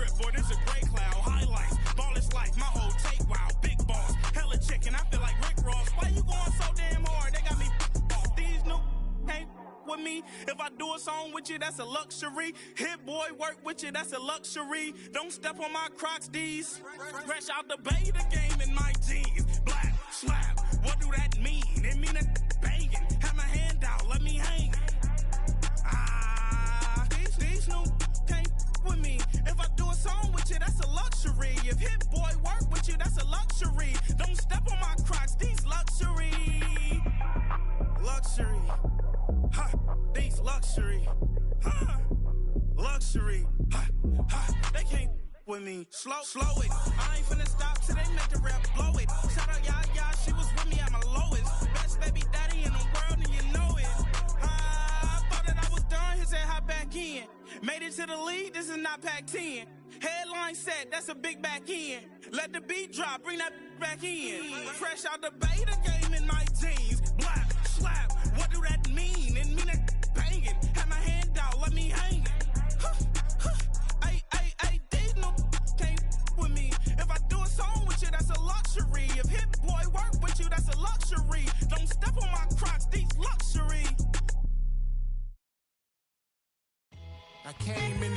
drip, boy, this a gray cloud. Highlights, ball is life, my whole take wild. Big boss, hella chicken, I feel like Rick Ross. Why you going so damn hard? They got me off. These new can't with me. If I do a song with you, that's a luxury. Hit boy, work with you, that's a luxury. Don't step on my Crocs, D's. Fresh out the bay, the game in my jeans. Black, slap, what do that mean? It mean a banging. Have my hand out, let me hang. These new can't with me. If I do a song with you, that's a luxury. If hit boy work with you, that's a luxury. Don't step on my Crocs, these luxury. Luxury. Ha, these luxury. Ha, luxury. Ha, ha, they can't with me. Slow it. I ain't finna stop till they make the rap blow it. Shout out, yeah, she was with me at my lowest. Best baby daddy in the world, and you know it. I thought that I was done, he said hop back in. Made it to the league, this is not Pac-10. Headline set, that's a big back end. Let the beat drop, bring that back in. Fresh out the bay, the game in my jeans. Black, slap, what do that mean? It mean that banging. Have my hand out, let me hang it. These no can't with me. If I do a song with you, that's a luxury. If hit boy work with you, that's a luxury. Don't step on my Crocs, these luxury. I came in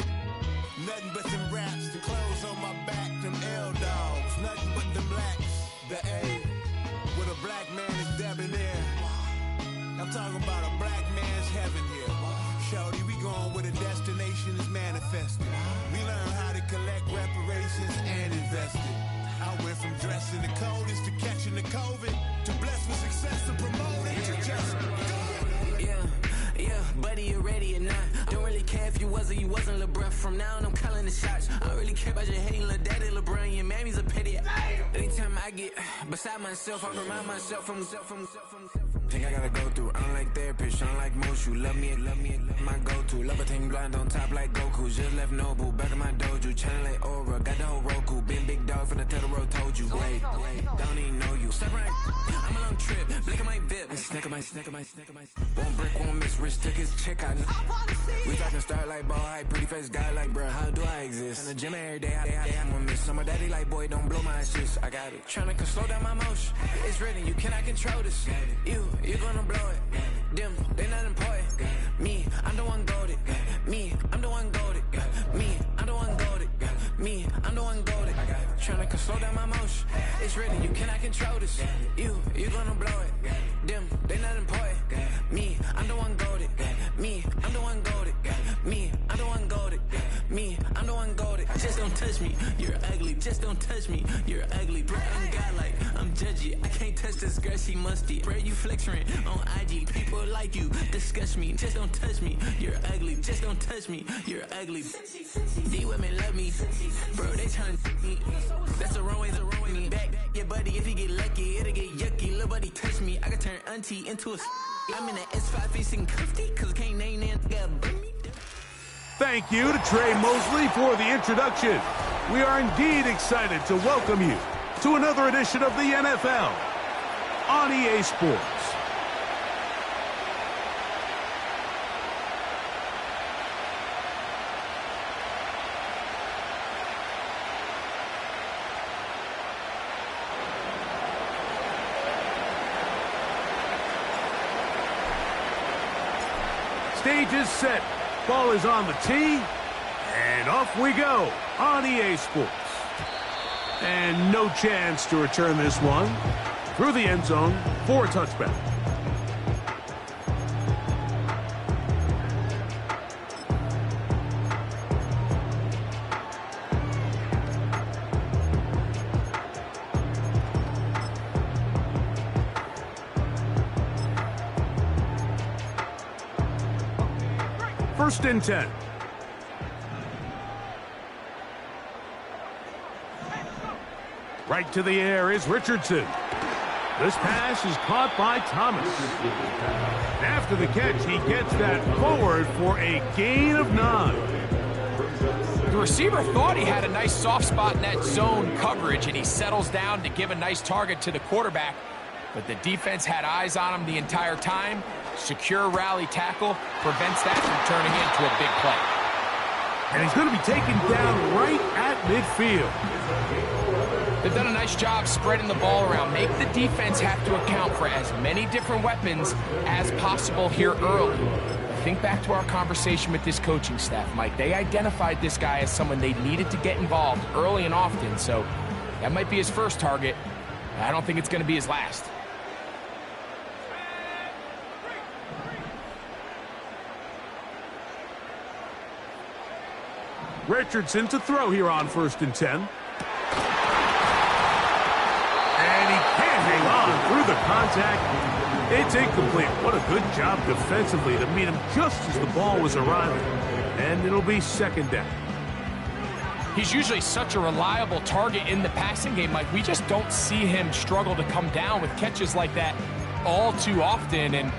nothing but them raps, the clothes on my back, them L-dogs, nothing but them blacks. The A, with a black man is debonair. I'm talking about a black man's heaven here. Shorty, we going where the destination is manifested. We learn how to collect reparations and invest it. I went from dressing the coldest to catching the COVID, to blessed with success to promote it, to just do it. Yeah, buddy, you ready or not? Don't really care if you was or you wasn't LeBron. From now on, I'm calling the shots. I don't really care about your hating little daddy, LeBron. Your mammy's a pity. Anytime I get beside myself, I remind myself from Think I gotta go through. I don't like therapists, I don't like most. You love me, my go-to. Love a thing blind on top like Goku. Just left Noble, back in my dojo. Channel like Aura, got the whole Roku. Been big dog from the Tether Road, told you. Wait, don't even know you. Step right, I'm a long trip. Blink of my bib. Snack of my. One brick, one miss. Rich took his check, I know. We talking start like ball hype, pretty face guy like, bruh, how do I exist? In the gym every day, I'm gonna miss. Some of daddy like, boy, don't blow my assist. I got it. Tryna slow down my motion. It's written, you cannot control this. You gonna blow it. Them, they not important. Me, I'm the one goated. Me, I'm the one goated. Me, I'm the one goated. Me, I'm the one goated. Tryna slow down my motion. It's written, you cannot control this. You gonna blow it. Them, they not important. Me, I'm the one goated. Me, I'm the one goated. Me, I'm the one goated. Me, I'm the one goated. Just don't touch me, you're ugly. Just don't touch me, you're ugly. Bro, I'm godlike, I'm judgy. I can't touch this girl, she musty. Bro, you flexing on IG. People like you disgust me. Just don't touch me, you're ugly. Just don't touch me, you're ugly. These women love me, bro. They tryna me. That's the wrong way, me. Back your buddy, if he get lucky, it'll get yucky. Little buddy touch me, I can turn auntie into a. I'm in an S5 facing cuffy, cause I can't name that. Thank you to Trey Mosley for the introduction. We are indeed excited to welcome you to another edition of the NFL on EA Sports. Stage is set. Ball is on the tee. And off we go on EA Sports. And no chance to return this one through the end zone for a touchback. First and 10. Right to the air is Richardson. This pass is caught by Thomas. And after the catch, he gets that forward for a gain of 9. The receiver thought he had a nice soft spot in that zone coverage, and he settles down to give a nice target to the quarterback. But the defense had eyes on him the entire time. Secure rally tackle prevents that from turning into a big play. And he's going to be taken down right at midfield. They've done a nice job spreading the ball around. Make the defense have to account for as many different weapons as possible here early. Think back to our conversation with this coaching staff, Mike. They identified this guy as someone they needed to get involved early and often, so that might be his first target. I don't think it's going to be his last. Richardson to throw here on 1st and 10. And he can't hang on through the contact. It's incomplete. What a good job defensively to meet him just as the ball was arriving. And it'll be 2nd down. He's usually such a reliable target in the passing game, Mike. We just don't see him struggle to come down with catches like that all too often. And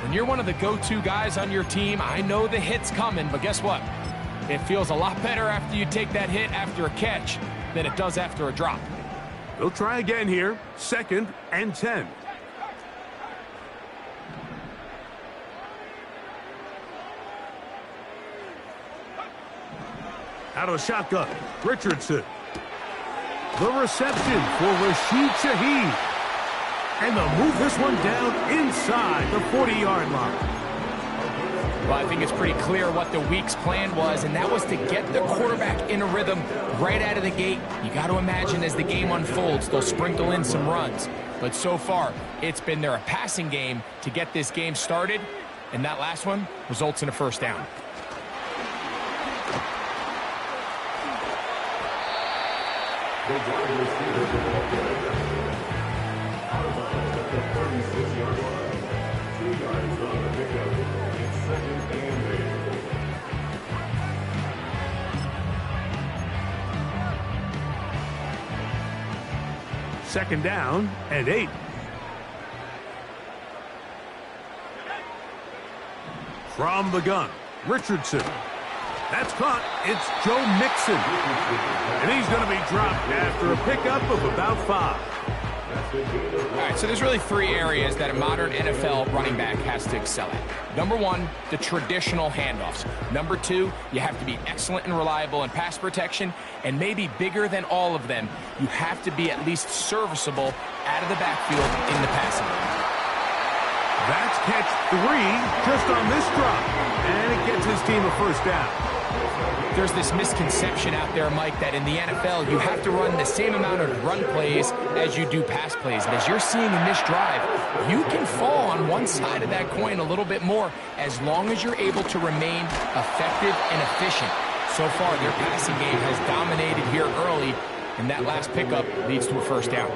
when you're one of the go-to guys on your team, I know the hit's coming, but guess what? It feels a lot better after you take that hit after a catch than it does after a drop. They'll try again here. 2nd and 10. Out of the shotgun, Richardson. The reception for Rashid Shaheed. And they'll move this one down inside the 40-yard line. Well, I think it's pretty clear what the week's plan was, and that was to get the quarterback in a rhythm right out of the gate. You got to imagine as the game unfolds, they'll sprinkle in some runs. But so far, it's been their passing game to get this game started, and that last one results in a 1st down. Second down and 8. From the gun, Richardson. That's caught. It's Joe Mixon. And he's going to be dropped after a pickup of about 5. All right, so there's really 3 areas that a modern NFL running back has to excel at. Number 1, the traditional handoffs. Number 2, you have to be excellent and reliable in pass protection. And maybe bigger than all of them, you have to be at least serviceable out of the backfield in the passing game. That's catch 3 just on this drop. And it gets his team a 1st down. There's this misconception out there, Mike, that in the NFL, you have to run the same amount of run plays as you do pass plays. And as you're seeing in this drive, you can fall on one side of that coin a little bit more as long as you're able to remain effective and efficient. So far, their passing game has dominated here early, and that last pickup leads to a 1st down.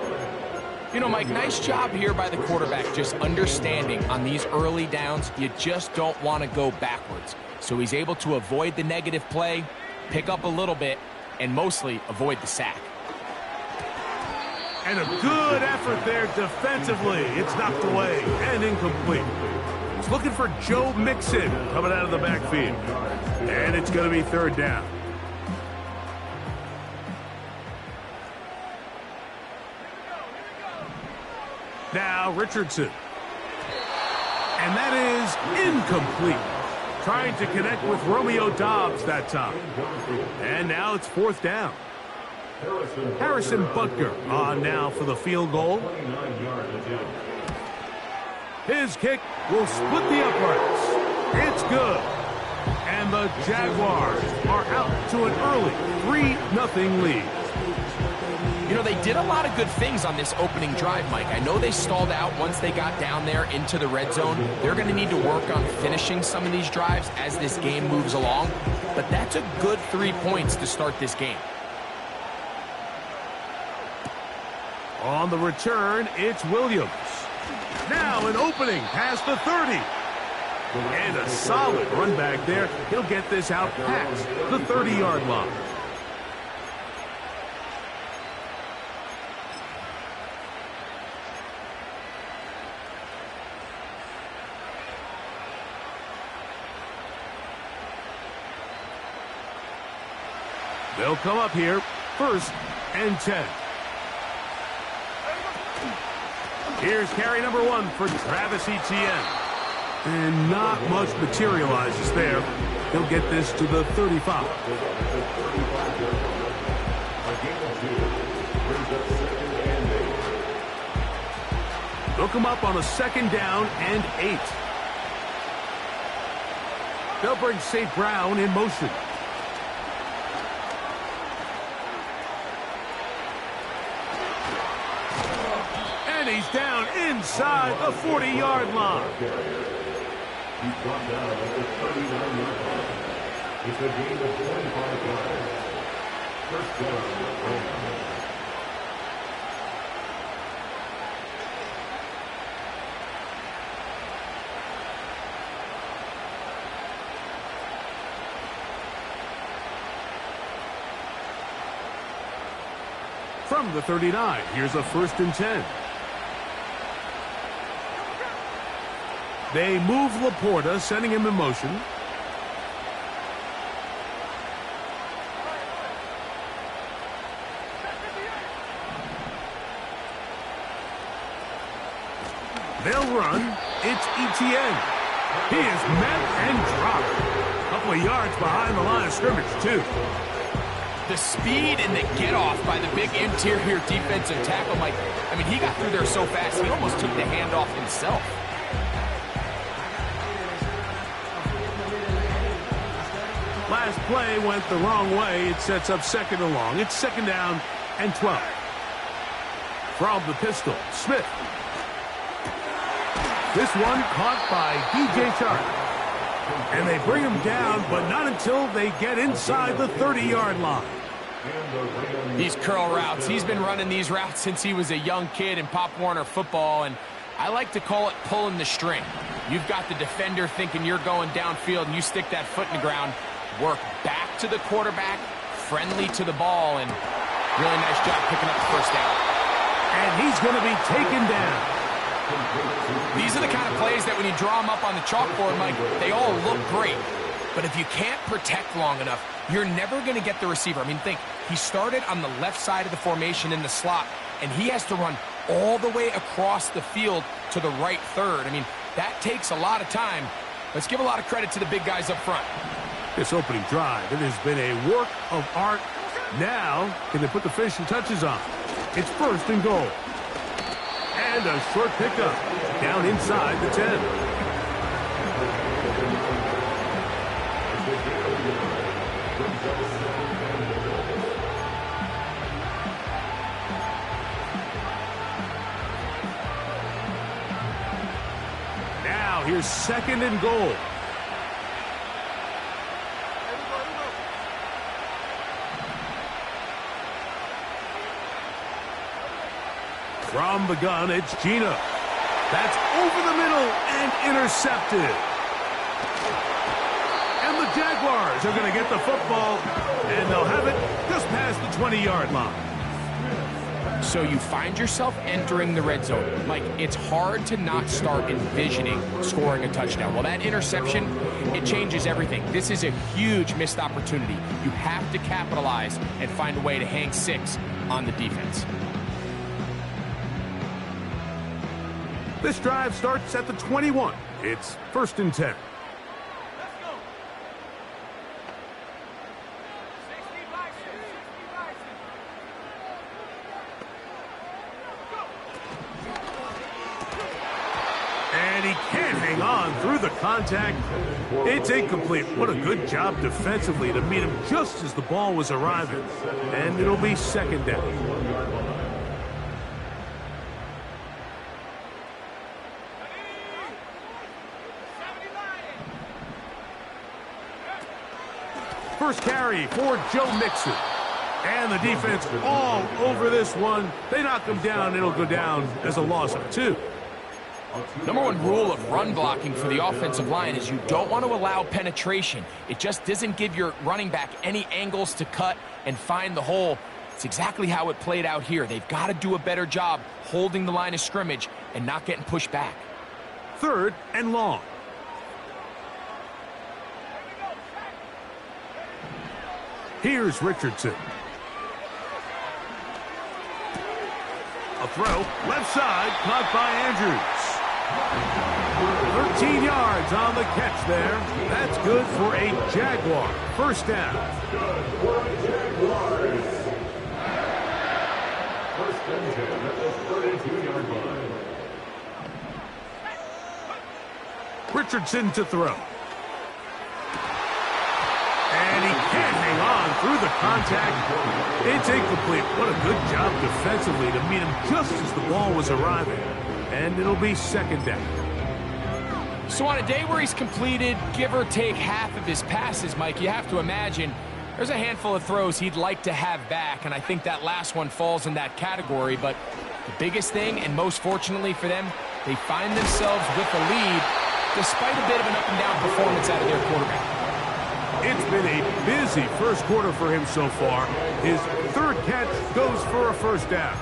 You know, Mike, nice job here by the quarterback, just understanding on these early downs, you just don't want to go backwards. So he's able to avoid the negative play, pick up a little bit, and mostly avoid the sack. And a good effort there defensively. It's knocked away and incomplete. He's looking for Joe Mixon coming out of the backfield. And it's going to be 3rd down. Now Richardson. And that is incomplete. Trying to connect with Romeo Doubs that time. And now it's 4th down. Harrison Butker on now for the field goal. His kick will split the uprights. It's good. And the Jaguars are out to an early 3-0 lead. You know, they did a lot of good things on this opening drive, Mike. I know they stalled out once they got down there into the red zone. They're going to need to work on finishing some of these drives as this game moves along. But that's a good 3 points to start this game. On the return, it's Williams. Now an opening past the 30. And a solid run back there. He'll get this out past the 30-yard line. They'll come up here, 1st and 10. Here's carry number 1 for Travis Etienne. And not much materializes there. He'll get this to the 35. They'll come up on a 2nd down and 8. They'll bring St. Brown in motion. And he's down inside the 40-yard line. He's brought down at the 39-yard line. It's a gain of 25 yards. First down. From the 39, here's a 1st and 10. They move Laporta, sending him in motion. They'll run. It's Etienne. He is met and dropped. A couple of yards behind the line of scrimmage, too. The speed and the get-off by the big interior defensive tackle, Mike. I mean, he got through there so fast, he almost took the handoff himself. Last play went the wrong way. It sets up 2nd and long. It's 2nd down and 12. From the pistol, Smith. This one caught by DJ Chark. And they bring him down, but not until they get inside the 30-yard line. These curl routes, he's been running these routes since he was a young kid in Pop Warner football, and I like to call it pulling the string. You've got the defender thinking you're going downfield, and you stick that foot in the ground, work back to the quarterback, friendly to the ball, and really nice job picking up the 1st down. And he's going to be taken down. These are the kind of plays that when you draw them up on the chalkboard, Mike, they all look great. But if you can't protect long enough, you're never going to get the receiver. I mean, think, he started on the left side of the formation in the slot, and he has to run all the way across the field to the right 3rd. I mean, that takes a lot of time. Let's give a lot of credit to the big guys up front. This opening drive, it has been a work of art. Now, can they put the finishing touches on? It's 1st and goal. And a short pickup down inside the 10. Now here's 2nd and goal. From the gun, it's Gina. That's over the middle and intercepted. And the Jaguars are going to get the football, and they'll have it just past the 20-yard line. So you find yourself entering the red zone. Mike, it's hard to not start envisioning scoring a touchdown. Well, that interception, it changes everything. This is a huge missed opportunity. You have to capitalize and find a way to hang 6 on the defense. This drive starts at the 21. It's 1st and 10. And he can't hang on through the contact. It's incomplete. What a good job defensively to meet him just as the ball was arriving. And it'll be 2nd down. First carry for Joe Mixon. And the defense all over this one. They knock him down. It'll go down as a loss of 2. Number one rule of run blocking for the offensive line is you don't want to allow penetration. It just doesn't give your running back any angles to cut and find the hole. It's exactly how it played out here. They've got to do a better job holding the line of scrimmage and not getting pushed back. 3rd and long. Here's Richardson. A throw, left side, caught by Andrews. 13 yards on the catch there. That's good for a Jaguar. First down. Good for the Jaguars. First and 10 at the 32-yard line. Richardson to throw. And he can't hang on through the contact. It's incomplete. What a good job defensively to meet him just as the ball was arriving. And it'll be second down. So on a day where he's completed, give or take half of his passes, Mike, you have to imagine there's a handful of throws he'd like to have back, and I think that last one falls in that category. But the biggest thing, and most fortunately for them, they find themselves with a lead despite a bit of an up-and-down performance out of their quarterback. It's been a busy first quarter for him so far. His third catch goes for a first down.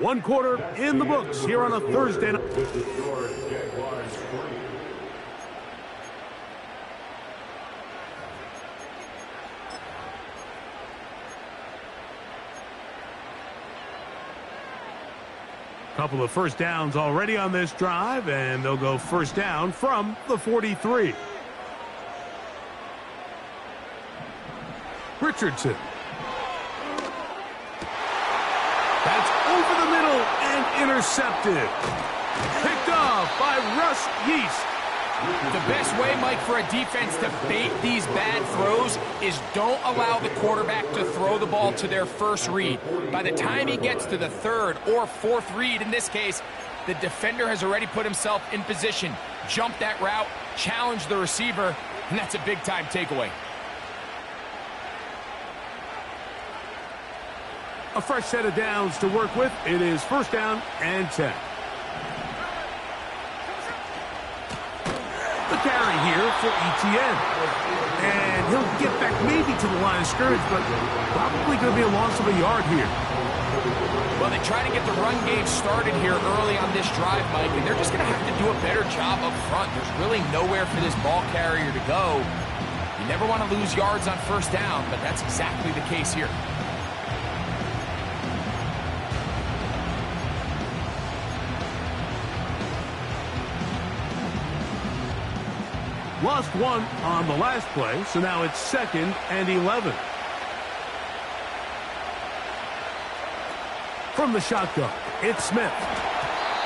One quarter in the books here on a Thursday night. With the score, Jaguars 3. Couple of first downs already on this drive, and they'll go first down from the 43. Richardson. That's over the middle and intercepted. Picked off by Russ Yeast. The best way, Mike, for a defense to bait these bad throws is don't allow the quarterback to throw the ball to their first read. By the time he gets to the third or fourth read, in this case, the defender has already put himself in position, jumped that route, challenged the receiver, and that's a big-time takeaway. A fresh set of downs to work with. It is first down and 10. The carry here for ETN. And he'll get back maybe to the line of scrimmage, but probably going to be a loss of a yard here. Well, they try to get the run game started here early on this drive, Mike, and they're just going to have to do a better job up front. There's really nowhere for this ball carrier to go. You never want to lose yards on first down, but that's exactly the case here. Lost one on the last play, so now it's second and 11. From the shotgun, it's Smith.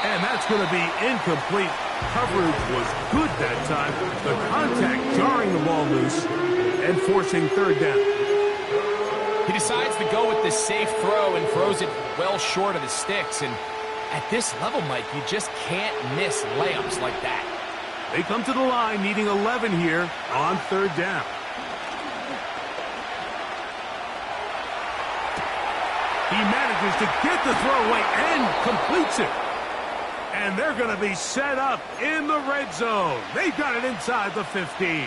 And that's going to be incomplete. Coverage was good that time. The contact jarring the ball loose and forcing third down. He decides to go with the safe throw and throws it well short of the sticks. And at this level, Mike, you just can't miss layups like that. They come to the line needing 11 here on third down. He manages to get the throw away and completes it. And they're going to be set up in the red zone. They've got it inside the 15.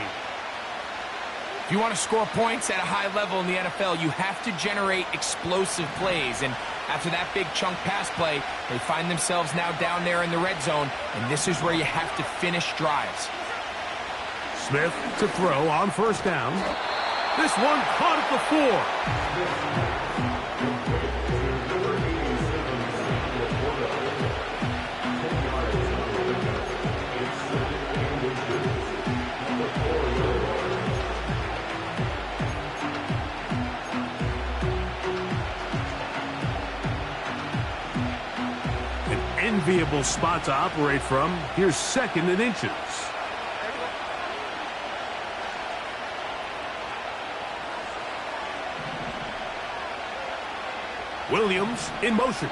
If you want to score points at a high level in the NFL, you have to generate explosive plays. And after that big chunk pass play, they find themselves now down there in the red zone, and this is where you have to finish drives. Smith to throw on first down. This one caught at the 4. Enviable spot to operate from. Here's second and inches. Williams in motion.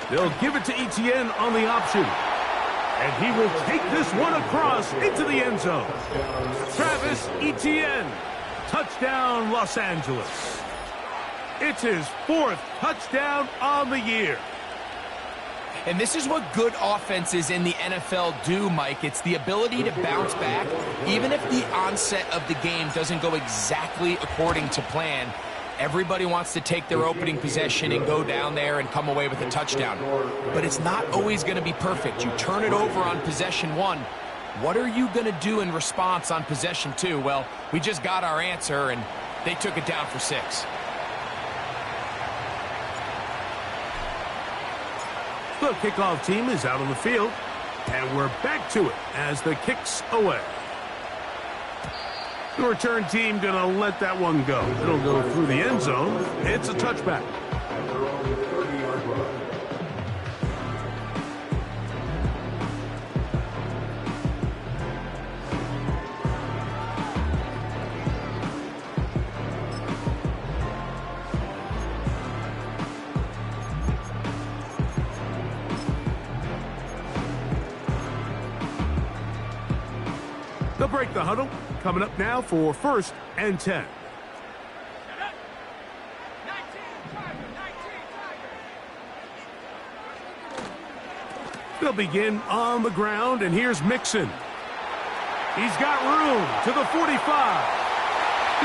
They'll give it to Etienne on the option. And he will take this one across into the end zone. Travis Etienne. Touchdown, Los Angeles. It's his fourth touchdown on the year. And this is what good offenses in the NFL do, Mike. It's the ability to bounce back, even if the onset of the game doesn't go exactly according to plan. Everybody wants to take their opening possession and go down there and come away with a touchdown. But it's not always going to be perfect. You turn it over on possession 1. What are you going to do in response on possession 2? Well, we just got our answer, and they took it down for 6. The kickoff team is out on the field, and we're back to it as the kick's away. The return team going to let that one go. It'll go through the end zone. It's a touchback. They're on the 30-yard line. They'll break the huddle. Coming up now for 1st and 10. They'll begin on the ground, and here's Mixon. He's got room to the 45.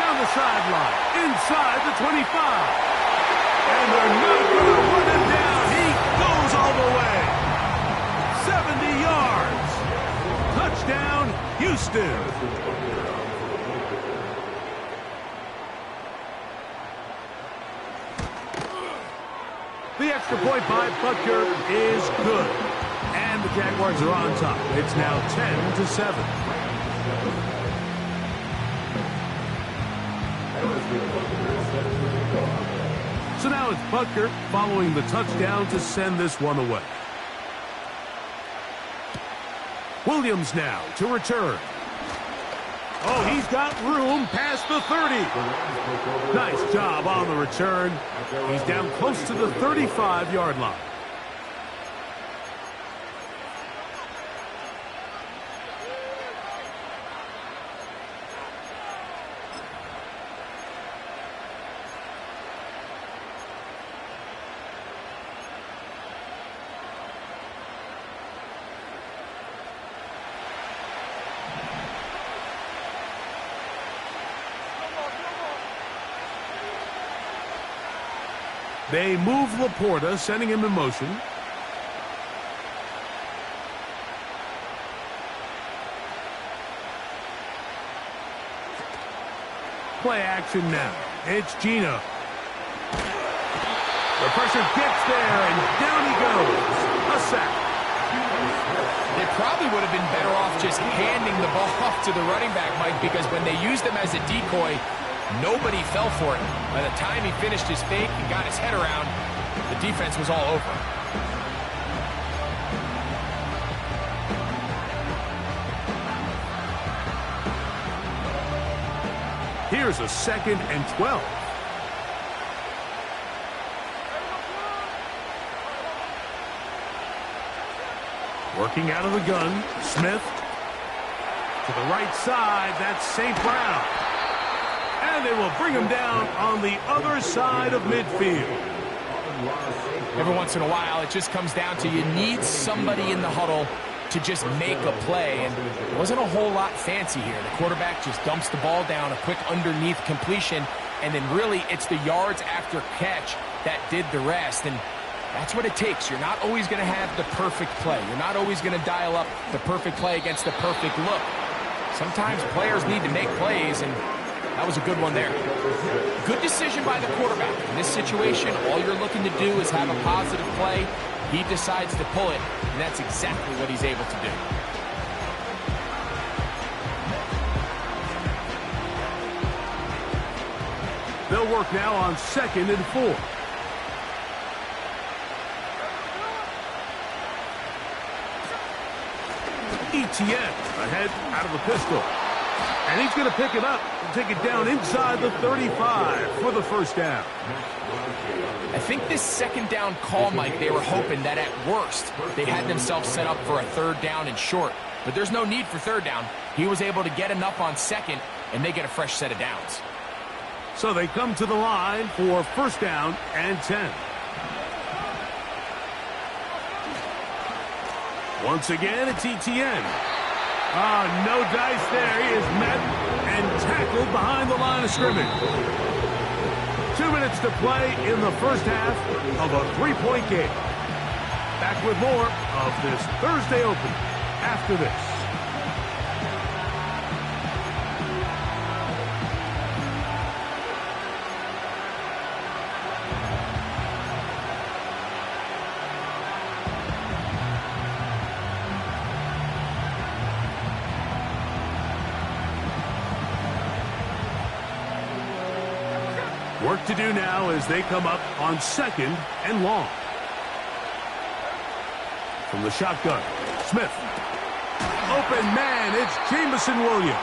Down the sideline, inside the 25. And they're not going to run him down. He goes all the way. 70 yards. Touchdown, Houston. The extra point by Butker is good. And the Jaguars are on top. It's now 10-7. So now it's Butker following the touchdown to send this one away. Williams now to return. Oh, he's got room past the 30. Nice job on the return. He's down close to the 35-yard line. They move Laporta, sending him in motion. Play action now. It's Gino. The pressure gets there, and down he goes. A sack. They probably would have been better off just handing the ball off to the running back, Mike, because when they used him as a decoy, nobody fell for it. By the time he finished his fake and got his head around, the defense was all over. Here's a 2nd and 12. Working out of the gun, Smith. To the right side, that's St. Brown. And they will bring him down on the other side of midfield. Every once in a while, it just comes down to you need somebody in the huddle to just make a play. And it wasn't a whole lot fancy here. The quarterback just dumps the ball down, a quick underneath completion, and then really it's the yards after catch that did the rest. And that's what it takes. You're not always going to have the perfect play. You're not always going to dial up the perfect play against the perfect look. Sometimes players need to make plays, and that was a good one there. Good decision by the quarterback. In this situation, all you're looking to do is have a positive play. He decides to pull it, and that's exactly what he's able to do. They'll work now on 2nd and 4. Etienne ahead out of the pistol. And he's going to pick it up and take it down inside the 35 for the first down. I think this 2nd down call, Mike, they were hoping that at worst they had themselves set up for a 3rd down and short. But there's no need for 3rd down. He was able to get enough on 2nd, and they get a fresh set of downs. So they come to the line for 1st down and 10. Once again, it's Etienne. No dice there. He is met and tackled behind the line of scrimmage. 2 minutes to play in the first half of a 3-point game. Back with more of this Thursday Open after this. Work to do now as they come up on second and long. From the shotgun, Smith. Open man, it's Jamison Williams.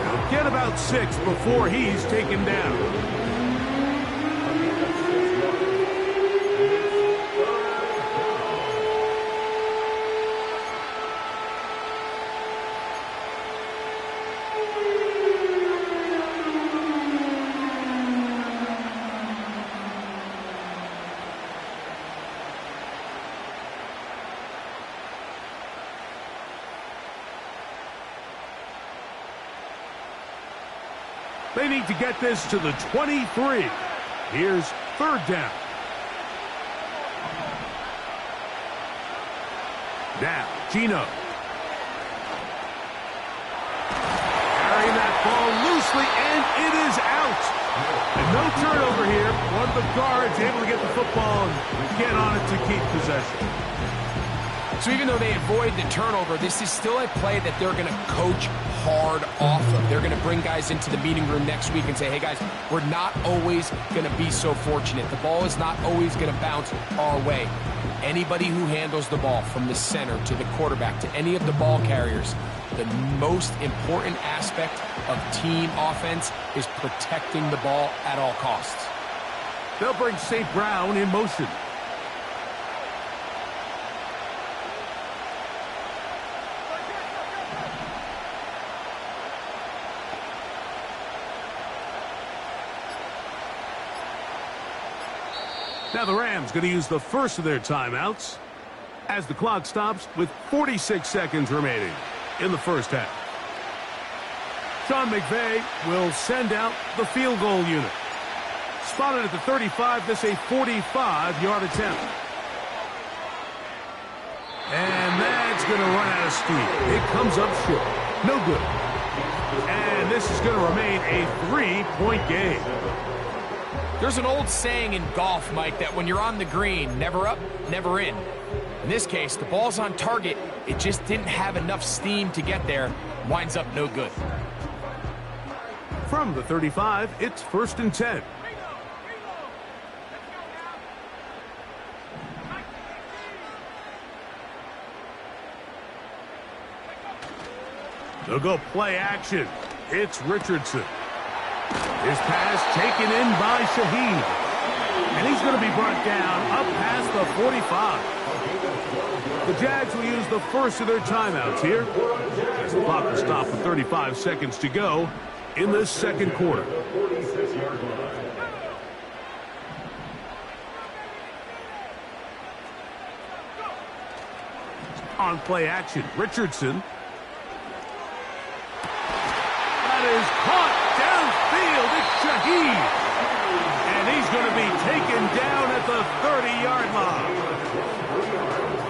He'll get about 6 before he's taken down. They need to get this to the 23. Here's third down. Now, Gino. Carrying that ball loosely, and it is out. And no turnover here. One of the guards able to get the football and get on it to keep possession. So even though they avoid the turnover, this is still a play that they're going to coach hard off of. They're going to bring guys into the meeting room next week and say, hey guys, we're not always going to be so fortunate. The ball is not always going to bounce our way. Anybody who handles the ball from the center to the quarterback to any of the ball carriers, the most important aspect of team offense is protecting the ball at all costs. They'll bring St. Brown in motion. Now the Rams going to use the first of their timeouts as the clock stops with 46 seconds remaining in the first half. Sean McVay will send out the field goal unit. Spotted at the 35, this a 45-yard attempt. And that's going to run out of steam. It comes up short. No good. And this is going to remain a 3-point game. There's an old saying in golf, Mike, that when you're on the green, never up, never in. In this case, the ball's on target. It just didn't have enough steam to get there. Winds up no good. From the 35, it's 1st and 10. They'll go play action. It's Richardson. His pass taken in by Shaheed. And he's going to be brought down up past the 45. The Jags will use the first of their timeouts here. As the clock will stop with 35 seconds to go in this second quarter. On play action, Richardson. That is caught downfield. It's Shaheed. And he's going to be taken down at the 30-yard line.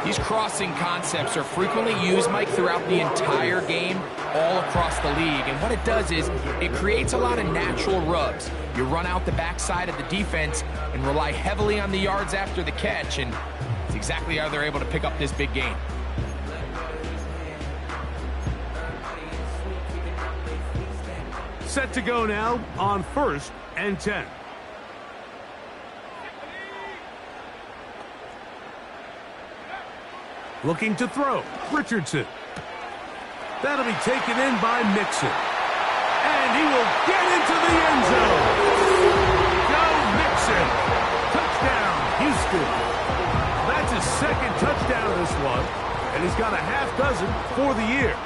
These crossing concepts are frequently used, Mike, throughout the entire game, all across the league. And what it does is it creates a lot of natural rubs. You run out the backside of the defense and rely heavily on the yards after the catch, and it's exactly how they're able to pick up this big gain. Set to go now on 1st and 10. Looking to throw, Richardson. That'll be taken in by Mixon. And he will get into the end zone. Go Mixon. Touchdown, Houston. That's his second touchdown of this one. And he's got a half dozen for the year.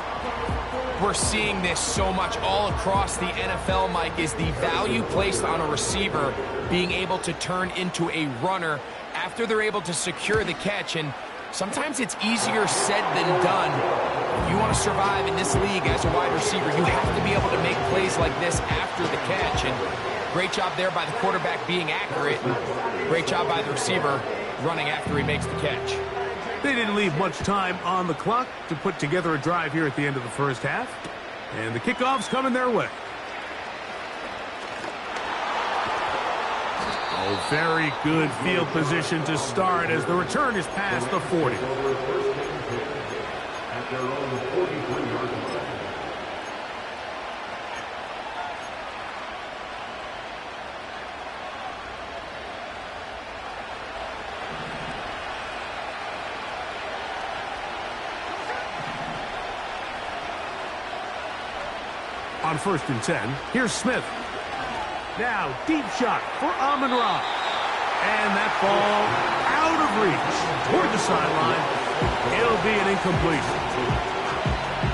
We're seeing this so much all across the NFL, Mike, is the value placed on a receiver being able to turn into a runner after they're able to secure the catch. And sometimes it's easier said than done. If you want to survive in this league as a wide receiver, you have to be able to make plays like this after the catch. And Great job there by the quarterback being accurate. Great job by the receiver running after he makes the catch. They didn't leave much time on the clock to put together a drive here at the end of the first half. And the kickoff's coming their way. Oh, very good field position to start as the return is past the 40. At their own 43-yard line. On 1st and 10, here's Smith. Now, deep shot for Amon-Ra. And that ball out of reach toward the sideline. It'll be an incompletion.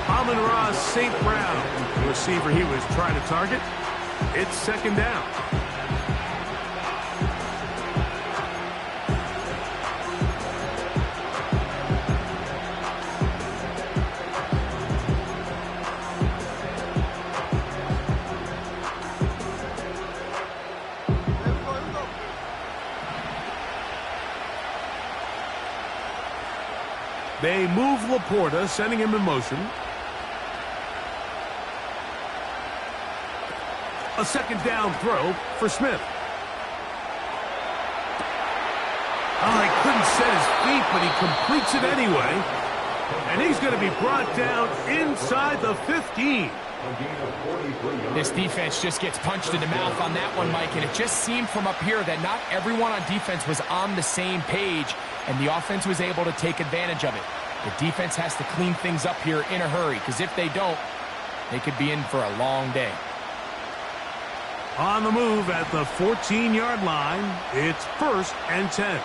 Amon-Ra St. Brown, the receiver he was trying to target. It's 2nd down. They move Laporta, sending him in motion. A 2nd down throw for Smith. Oh, he couldn't set his feet, but he completes it anyway. And he's going to be brought down inside the 15. This defense just gets punched in the mouth on that one, Mike, and it just seemed from up here that not everyone on defense was on the same page, and the offense was able to take advantage of it. The defense has to clean things up here in a hurry, because if they don't, they could be in for a long day. On the move at the 14-yard line, it's 1st and 10.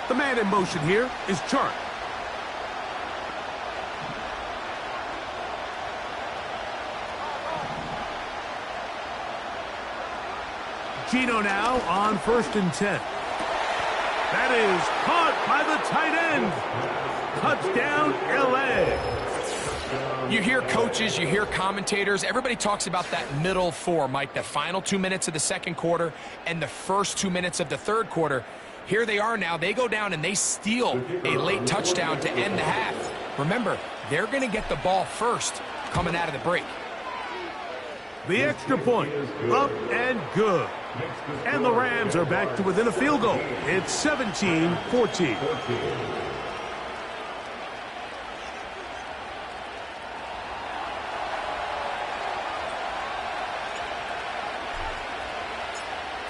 The man in motion here is Chark. Gino now on 1st and 10. That is caught by the tight end. Touchdown, L.A. You hear coaches, you hear commentators, everybody talks about that middle four, Mike, the final 2 minutes of the second quarter and the first 2 minutes of the third quarter. Here they are now. They go down and they steal a late touchdown to end the half. Remember, they're going to get the ball first coming out of the break. The extra point, up and good. And the Rams are back to within a field goal. It's 17-14.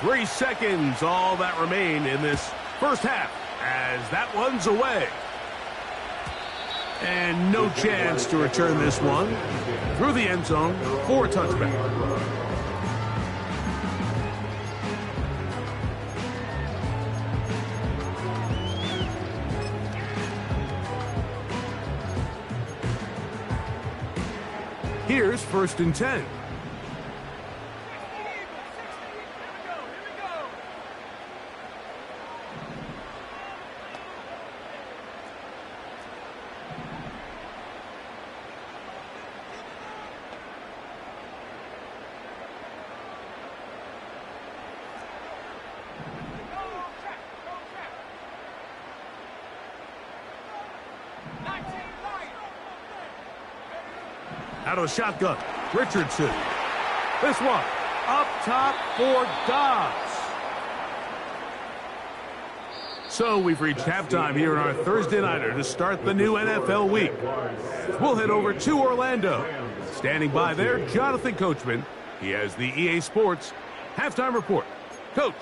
Three seconds, all that remain in this first half, as that one's away. And no chance to return this one through the end zone for a touchback. Here's 1st and 10. Out of the shotgun, Richardson. This one, up top for Dobbs. So we've reached halftime here in our Thursday Nighter to start the new NFL week. We'll head over to Orlando. Standing by there, Jonathan Coachman. He has the EA Sports halftime report. Coach.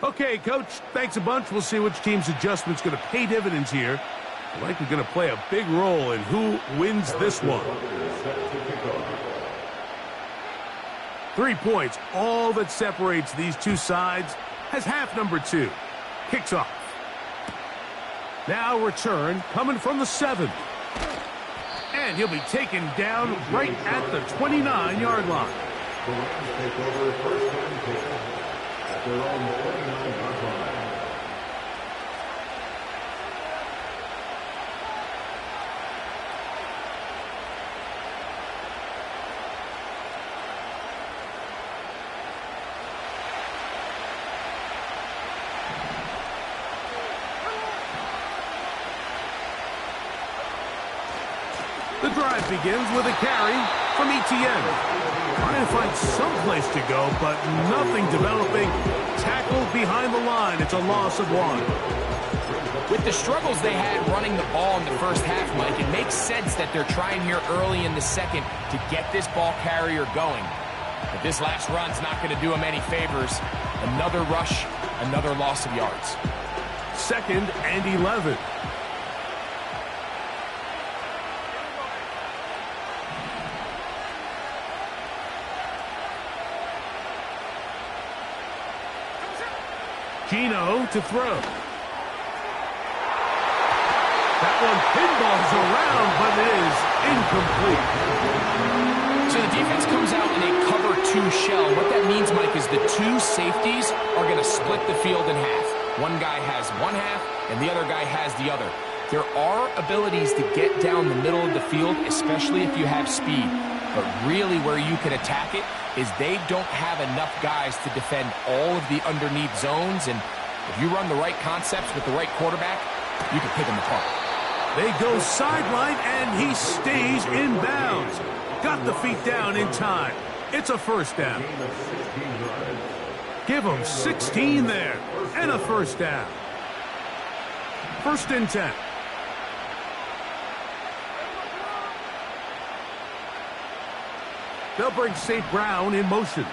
Okay, Coach, thanks a bunch. We'll see which team's adjustment's going to pay dividends here. Likely going to play a big role in who wins this one. 3 points, all that separates these two sides, as half number 2 kicks off. Now return coming from the 7. And he'll be taken down right at the 29-yard line. at their own 49-yard line. The drive begins with a carry from Etienne. Trying to find some place to go, but nothing developing. Tackled behind the line. It's a loss of 1. With the struggles they had running the ball in the first half, Mike, it makes sense that they're trying here early in the second to get this ball carrier going. But this last run's not going to do him any favors. Another rush, another loss of yards. 2nd and 11. Gino to throw. That one pinballs around, but it is incomplete. So the defense comes out in a cover 2 shell. What that means, Mike, is the 2 safeties are going to split the field in half. One guy has one half, and the other guy has the other. There are abilities to get down the middle of the field, especially if you have speed. But really where you can attack it is they don't have enough guys to defend all of the underneath zones. And if you run the right concepts with the right quarterback, you can pick them apart. They go sideline, and he stays in bounds. Got the feet down in time. It's a first down. Give them 16 there, and a first down. 1st and 10. They'll bring St. Brown in motion.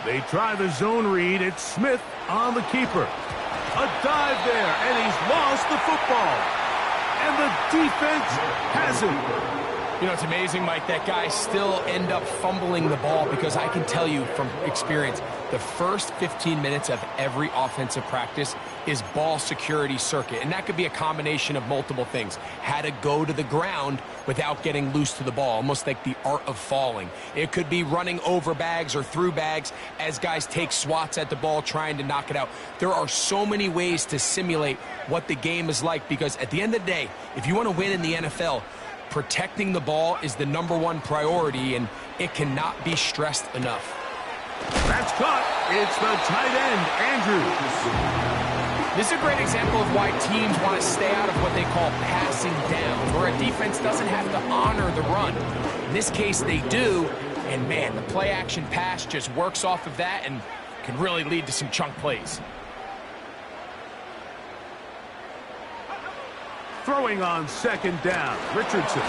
They try the zone read. It's Smith on the keeper. A dive there, and he's lost the football. And the defense has it. You know, it's amazing, Mike, that guys still end up fumbling the ball, because I can tell you from experience, the first 15 minutes of every offensive practice is ball security circuit. And that could be a combination of multiple things. How to go to the ground without getting loose to the ball, almost like the art of falling. It could be running over bags or through bags as guys take swats at the ball trying to knock it out. There are so many ways to simulate what the game is like, because at the end of the day, if you want to win in the NFL, protecting the ball is the #1 priority, and it cannot be stressed enough. That's caught. It's the tight end, Andrews. This is a great example of why teams want to stay out of what they call passing down, where a defense doesn't have to honor the run. In this case, they do, and man, the play-action pass just works off of that and can really lead to some chunk plays. Throwing on 2nd down, Richardson.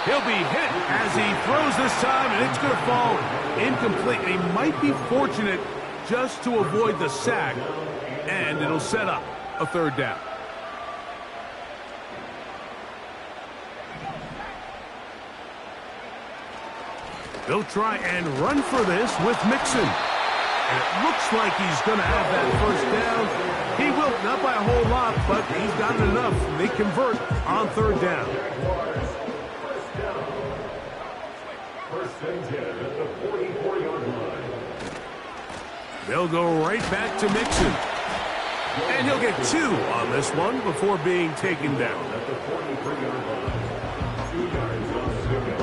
He'll be hit as he throws this time, and it's going to fall incomplete. He might be fortunate just to avoid the sack, and it'll set up a 3rd down. They'll try and run for this with Mixon. And it looks like he's going to have that 1st down. He will, not by a whole lot, but he's gotten enough. They convert on 3rd down. 1st and 10 at the 44-yard line. They'll go right back to Mixon. And he'll get 2 on this one before being taken down. At the 43-yard line. 2 yards on signal.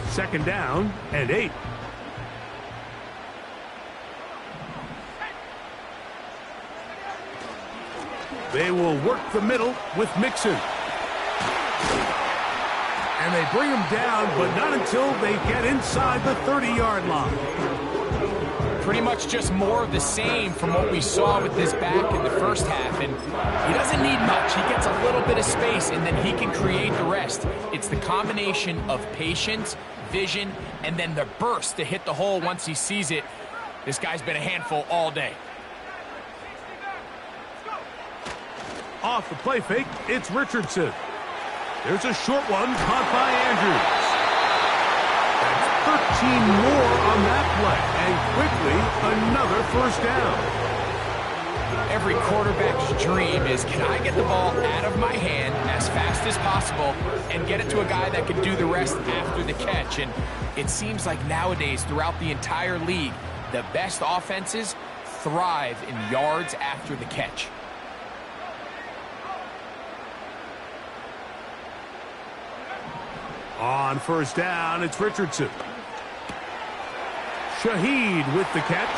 2nd down and 8. They will work the middle with Mixon. And they bring him down, but not until they get inside the 30-yard line. Pretty much just more of the same from what we saw with this back in the first half. And he doesn't need much. He gets a little bit of space, and then he can create the rest. It's the combination of patience, vision, and then the burst to hit the hole once he sees it. This guy's been a handful all day. Off the play fake, it's Richardson. There's a short one caught by Andrews. That's 13 more on that play, and quickly another 1st down. Every quarterback's dream is, can I get the ball out of my hand as fast as possible and get it to a guy that can do the rest after the catch? And it seems like nowadays, throughout the entire league, the best offenses thrive in yards after the catch. On first down, it's Richardson. Shaheed with the catch.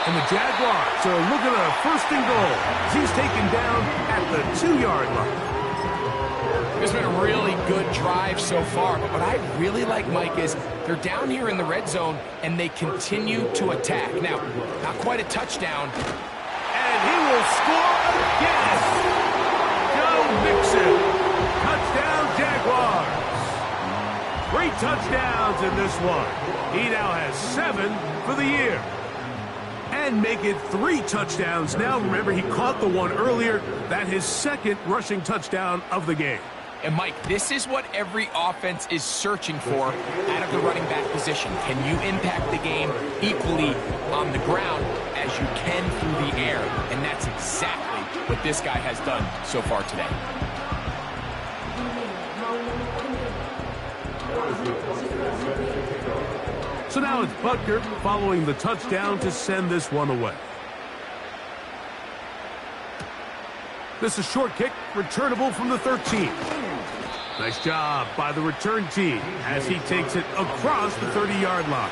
And the Jaguars are looking at a first and goal. He's taken down at the 2-yard line. It's been a really good drive so far, but what I really like, Mike, is they're down here in the red zone, and they continue to attack. Now, not quite a touchdown. And he will score again. Joe Mixon. Touchdown, Jaguars. 3 touchdowns in this one. He now has 7 for the year. And make it 3 touchdowns now. Remember, he caught the one earlier. That's his 2nd rushing touchdown of the game. And, Mike, this is what every offense is searching for out of the running back position. Can you impact the game equally on the ground as you can through the air? And that's exactly what this guy has done so far today. So now it's Butker following the touchdown to send this one away. This is a short kick, returnable from the 13. Nice job by the return team as he takes it across the 30-yard line.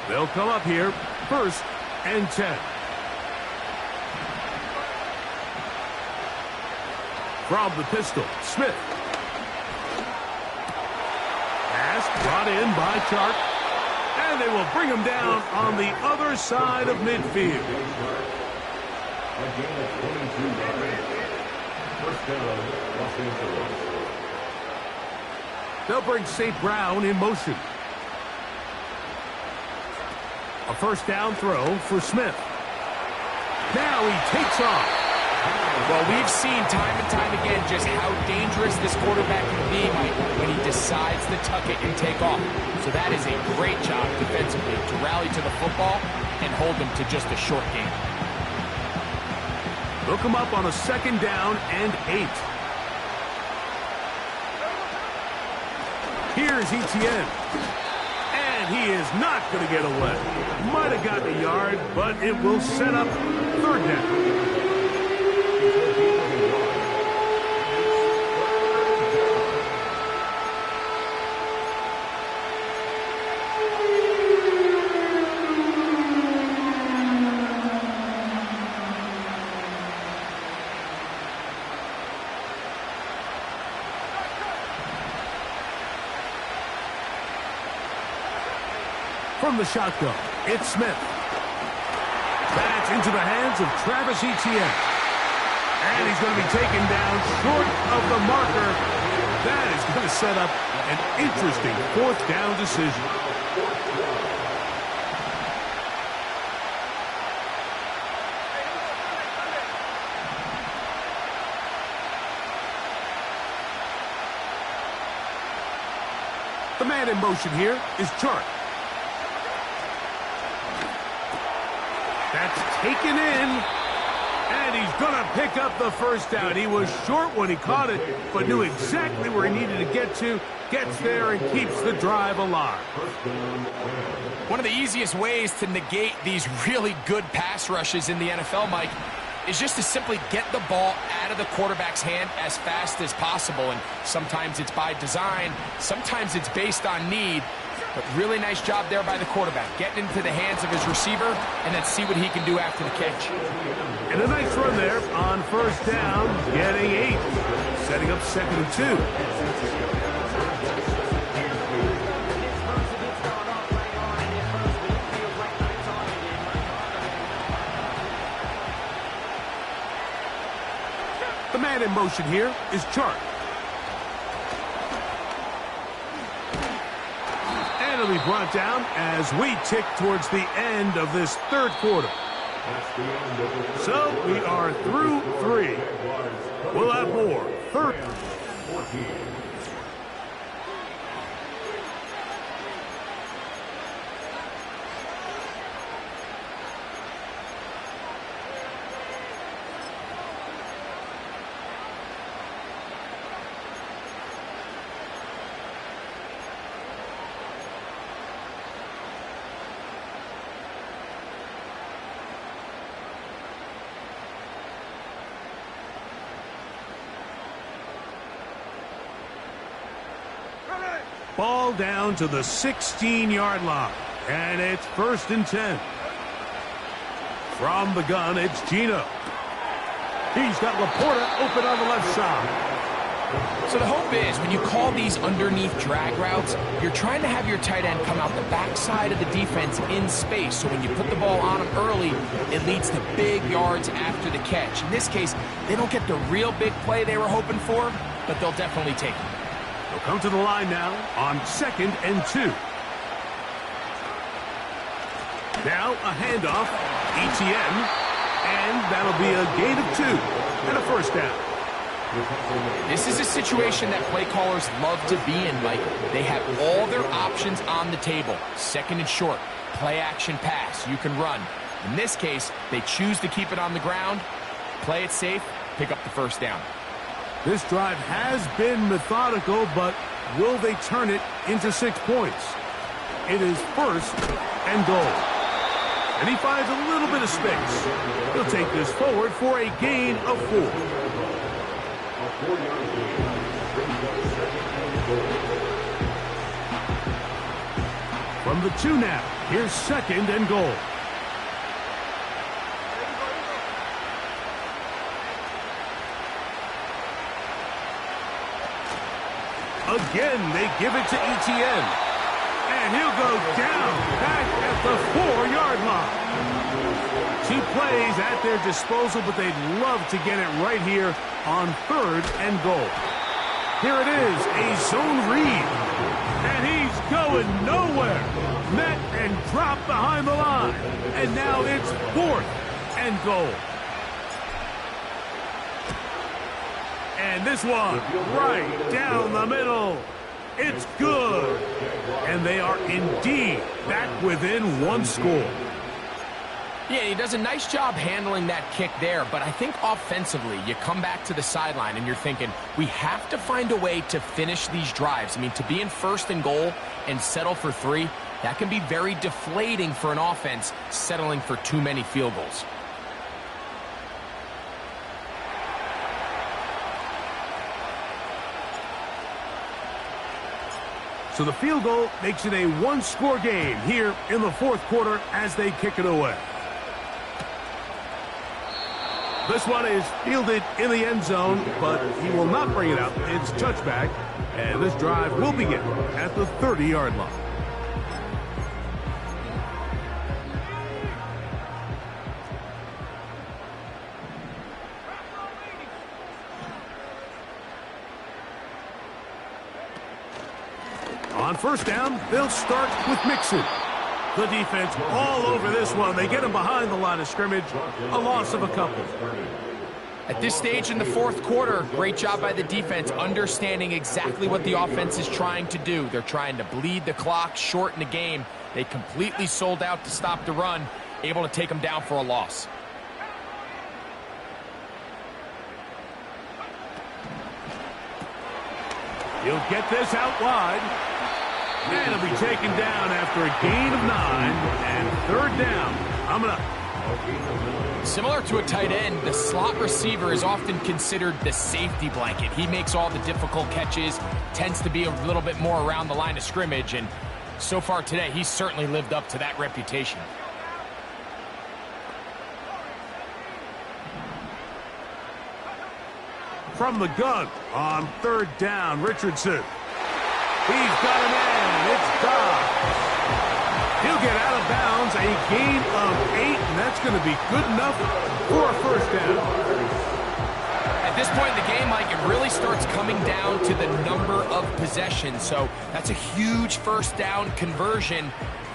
They'll come up here, 1st and 10. From the pistol, Smith. Pass brought in by Chark. And they will bring him down on the other side of midfield. They'll bring St. Brown in motion. A first down throw for Smith. Now he takes off. Well, we've seen time and time again just how dangerous this quarterback can be, Mike, when he decides to tuck it and take off. So that is a great job defensively to rally to the football and hold them to just a short game. They'll come up on a 2nd down and 8. Here's Etienne. And he is not going to get away. Might have gotten a yard, but it will set up 3rd down. From the shotgun, it's Smith. That's into the hands of Travis Etienne. And he's going to be taken down short of the marker. That is going to set up an interesting 4th down decision. The man in motion here is Chark. That's taken in, and he's going to pick up the first down. He was short when he caught it, but knew exactly where he needed to get to, gets there, and keeps the drive alive. One of the easiest ways to negate these really good pass rushes in the NFL, Mike, is just to simply get the ball out of the quarterback's hand as fast as possible. And sometimes it's by design, sometimes it's based on need. But really nice job there by the quarterback, getting into the hands of his receiver, and then see what he can do after the catch. And a nice run there on first down, getting 8, setting up 2nd and 2. The man in motion here is Chark. And it'll be brought down as we tick towards the end of this 3rd quarter. So we are through 3. We'll have more. 3rd. Ball down to the 16-yard line, and it's 1st and 10. From the gun, it's Gino. He's got Laporta open on the left side. So the hope is when you call these underneath drag routes, you're trying to have your tight end come out the backside of the defense in space. So when you put the ball on him early, it leads to big yards after the catch. In this case, they don't get the real big play they were hoping for, but they'll definitely take it. They'll come to the line now on 2nd and 2. Now a handoff, ETN, and that'll be a gain of 2 and a 1st down. This is a situation that play callers love to be in, Mike. They have all their options on the table. 2nd and short, play action pass, you can run. In this case, they choose to keep it on the ground, play it safe, pick up the 1st down. This drive has been methodical, but will they turn it into 6 points? It is 1st and goal. And he finds a little bit of space. He'll take this forward for a gain of 4. From the 2 now, here's 2nd and goal. Again, they give it to ETN. And he'll go down back at the 4-yard line. 2 plays at their disposal, but they'd love to get it right here on 3rd and goal. Here it is, a zone read. And he's going nowhere. Met and dropped behind the line. And now it's 4th and goal. And this one right down the middle. It's good. And they are indeed back within 1 score. Yeah, he does a nice job handling that kick there, but I think offensively, you come back to the sideline and you're thinking, we have to find a way to finish these drives. I mean, to be in 1st and goal and settle for 3, that can be very deflating for an offense settling for too many field goals. So the field goal makes it a 1-score game here in the 4th quarter as they kick it away. This one is fielded in the end zone, but he will not bring it out. It's touchback, and this drive will begin at the 30-yard line. On 1st down, they'll start with Mixon. The defense all over this one. They get him behind the line of scrimmage. A loss of a couple. At this stage in the 4th quarter, great job by the defense understanding exactly what the offense is trying to do. They're trying to bleed the clock, shorten the game. They completely sold out to stop the run, able to take them down for a loss. He'll get this out wide. And he'll be taken down after a gain of 9 and 3rd down. Similar to a tight end, the slot receiver is often considered the safety blanket. He makes all the difficult catches, tends to be a little bit more around the line of scrimmage, and so far today, he's certainly lived up to that reputation. From the gun on 3rd down, Richardson. He's got a man. It's Dobbs. He'll get out of bounds, a gain of 8, and that's going to be good enough for a 1st down. At this point in the game, Mike, it really starts coming down to the number of possessions. So that's a huge 1st down conversion,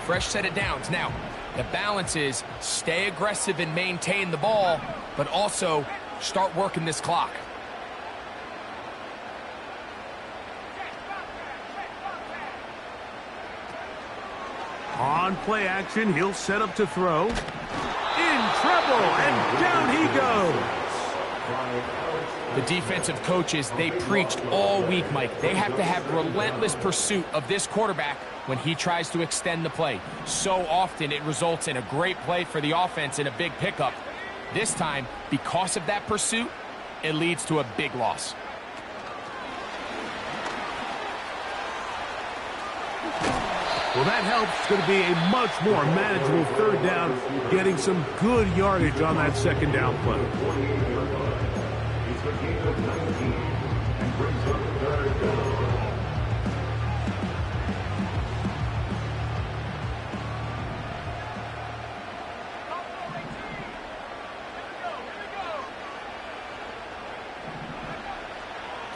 fresh set of downs. Now, The balance is stay aggressive and maintain the ball, but also start working this clock. On play action, he'll set up to throw. In trouble, and down he goes. The defensive coaches, they preached all week, Mike. They have to have relentless pursuit of this quarterback when he tries to extend the play. So often it results in a great play for the offense and a big pickup. This time, because of that pursuit, it leads to a big loss. Well, that helps. It's going to be a much more manageable third down, getting some good yardage on that second down play. It's a gain of 19 and brings up third down.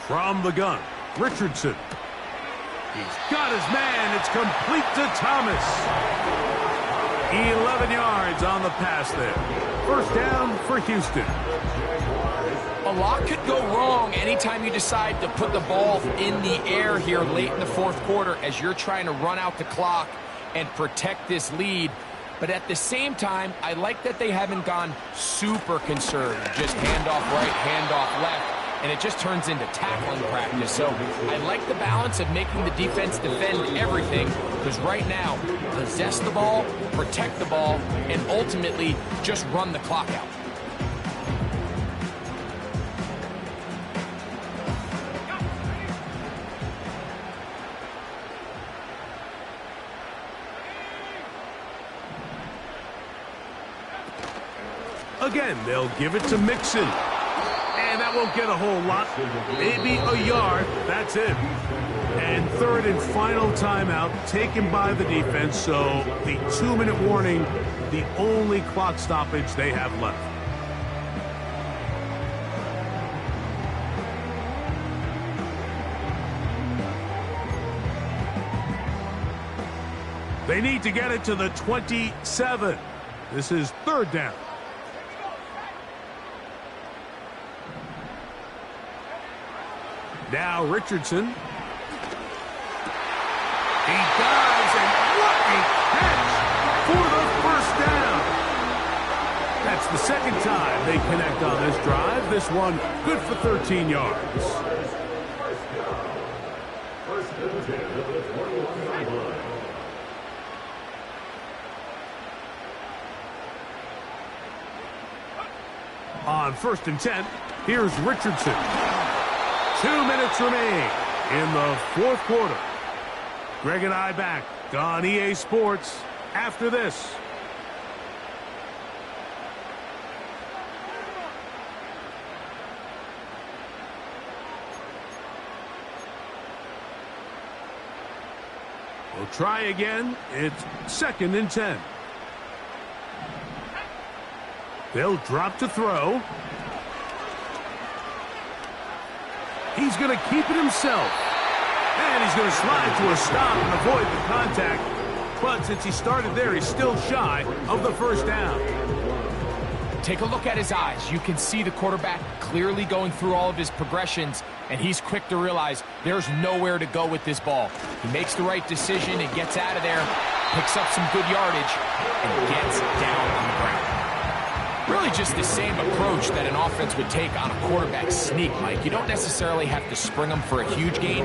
From the gun, Richardson. He's got his man. It's complete to Thomas. 11 yards on the pass there. First down for Houston. A lot could go wrong anytime you decide to put the ball in the air here late in the fourth quarter as you're trying to run out the clock and protect this lead. But at the same time, I like that they haven't gone super conservative. Just handoff right, handoff left. And it just turns into tackling practice. So I like the balance of making the defense defend everything, because right now, possess the ball, protect the ball, and ultimately just run the clock out. Again, they'll give it to Mixon. And that won't get a whole lot. Maybe a yard. That's it. And third and final timeout taken by the defense. So the 2-minute warning, the only clock stoppage they have left. They need to get it to the 27. This is third down. Now Richardson. He dives, and what a catch for the first down. That's the second time they connect on this drive. This one good for 13 yards. First down at the 21-yard line. On first and 10, here's Richardson. 2 minutes remain in the fourth quarter. Greg and I back on EA Sports after this. We'll try again. It's second and 10. They'll drop to throw. He's going to keep it himself. And he's going to slide to a stop and avoid the contact. But since he started there, he's still shy of the first down. Take a look at his eyes. You can see the quarterback clearly going through all of his progressions, and he's quick to realize there's nowhere to go with this ball. He makes the right decision and gets out of there, picks up some good yardage, and gets down on the ground. Really just the same approach that an offense would take on a quarterback sneak, Mike. You don't necessarily have to spring them for a huge gain.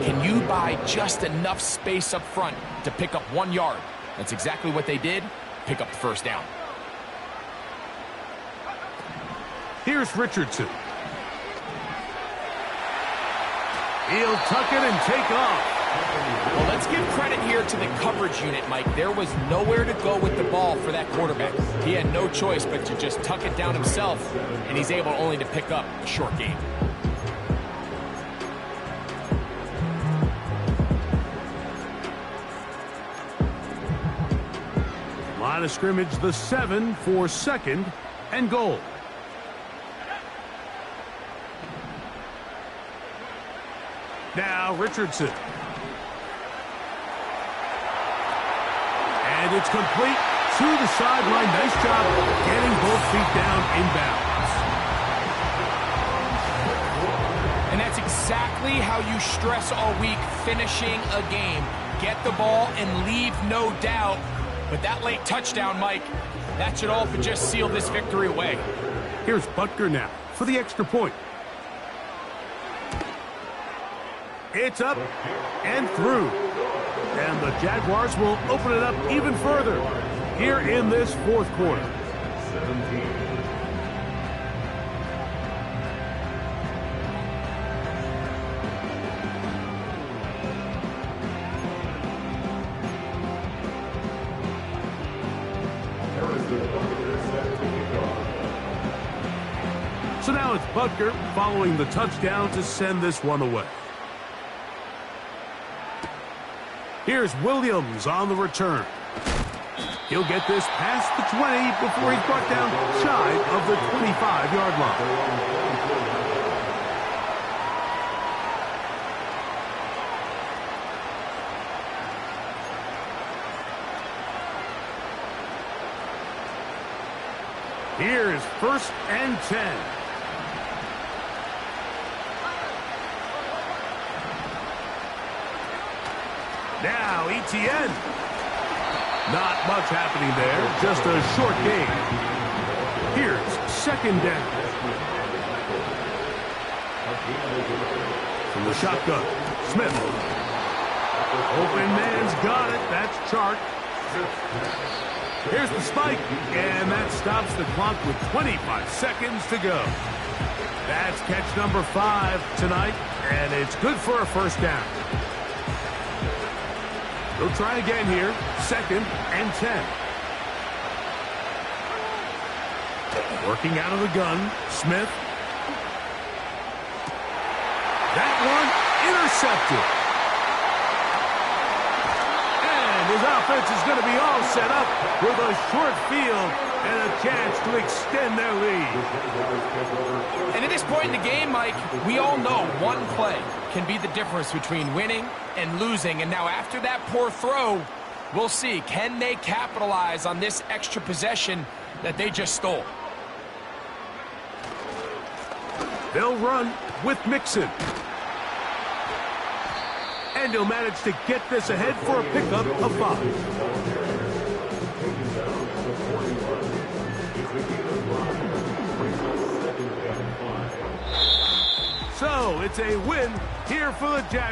Can you buy just enough space up front to pick up 1 yard? That's exactly what they did. Pick up the first down. Here's Richardson. He'll tuck it and take off. Well, let's give credit here to the coverage unit, Mike. There was nowhere to go with the ball for that quarterback. He had no choice but to just tuck it down himself, and he's able only to pick up a short gain. Line of scrimmage, the 7 for second and goal. Now Richardson. And it's complete. to the sideline. Nice job getting both feet down inbounds. And that's exactly how you stress all week finishing a game. Get the ball and leave no doubt. But that late touchdown, Mike, that should all but just seal this victory away. Here's Butker now for the extra point. It's up and through. And the Jaguars will open it up even further here in this fourth quarter. 17. So now it's Butker following the touchdown to send this one away. Here's Williams on the return. He'll get this past the 20 before he's brought down shy of the 25-yard line. Here's 1st and 10. Now ETN. Not much happening there, just a short gain. Here's 2nd down. From the shotgun, Smith. Open man's got it, that's Chark. Here's the spike, and that stops the clock with 25 seconds to go. That's catch number 5 tonight, and it's good for a 1st down. They'll try again here. 2nd and 10. Working out of the gun, Smith. That one intercepted. And his offense is going to be all set up with a short field and a chance to extend their lead. And at this point in the game, Mike, we all know one play can be the difference between winning and losing. And now after that poor throw, we'll see, can they capitalize on this extra possession that they just stole? They'll run with Mixon. And he'll manage to get this ahead for a pickup of 5. So it's a win here for the Jaguars.